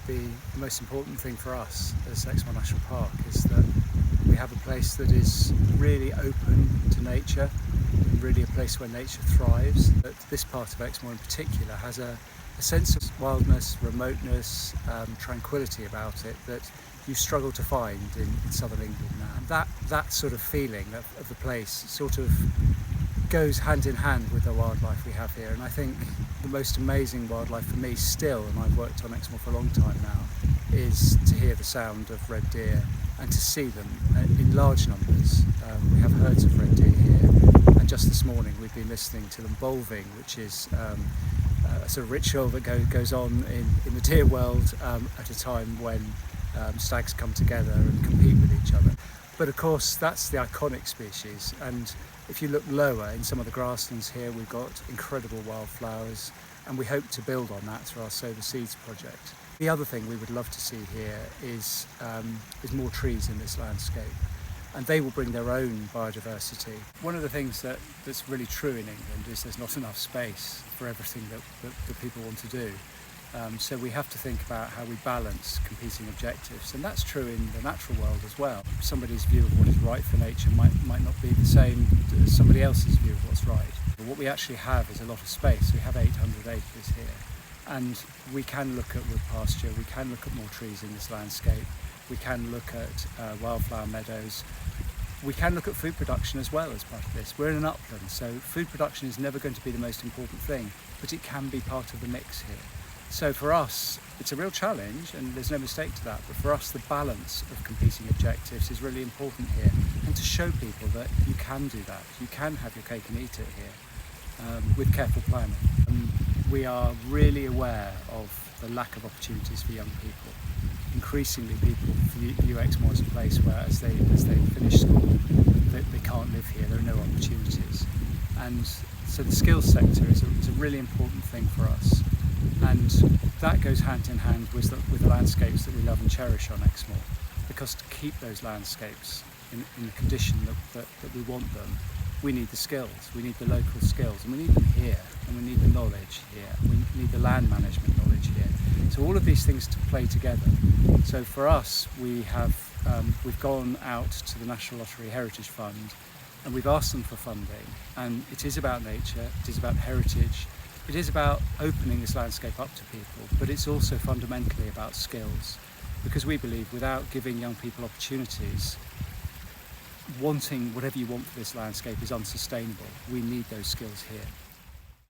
the most important thing for us as Exmoor National Park is that we have a place that is really open to nature, really a place where nature thrives. But this part of Exmoor in particular has a sense of wildness, remoteness, tranquility about it that you struggle to find in southern England now. And that sort of feeling of the place sort of goes hand in hand with the wildlife we have here. And I think the most amazing wildlife for me still, and I've worked on Exmoor for a long time now, is to hear the sound of red deer and to see them in large numbers. We have herds of red deer here, and just this morning we've been listening to them bolving, which is a sort of ritual that goes on in the deer world at a time when stags come together and compete with each other. But of course that's the iconic species, and if you look lower in some of the grasslands here, we've got incredible wildflowers, and we hope to build on that through our Sow the Seeds project. The other thing we would love to see here is more trees in this landscape, and they will bring their own biodiversity. One of the things that's really true in England is there's not enough space for everything that people want to do. So we have to think about how we balance competing objectives, and that's true in the natural world as well. Somebody's view of what is right for nature might not be the same as somebody else's view of what's right. But what we actually have is a lot of space. We have 800 acres here, and we can look at wood pasture, we can look at more trees in this landscape, we can look at wildflower meadows, we can look at food production as well as part of this. We're in an upland, so food production is never going to be the most important thing, but it can be part of the mix here. So for us, it's a real challenge, and there's no mistake to that, but for us the balance of competing objectives is really important here, and to show people that you can do that, you can have your cake and eat it here with careful planning. We are really aware of the lack of opportunities for young people. Increasingly people view Exmoor as a place where as they finish school they can't live here, there are no opportunities, and so the skills sector is a really important thing for us. And that goes hand in hand with the landscapes that we love and cherish on Exmoor, because to keep those landscapes in the condition that we want them, we need the skills, we need the local skills, and we need them here, and we need the knowledge here, and we need the land management knowledge here. So all of these things to play together. So for us, we've gone out to the National Lottery Heritage Fund, and we've asked them for funding, and it is about nature, it is about heritage, it is about opening this landscape up to people, but it's also fundamentally about skills, because we believe without giving young people opportunities, wanting whatever you want for this landscape is unsustainable. We need those skills here.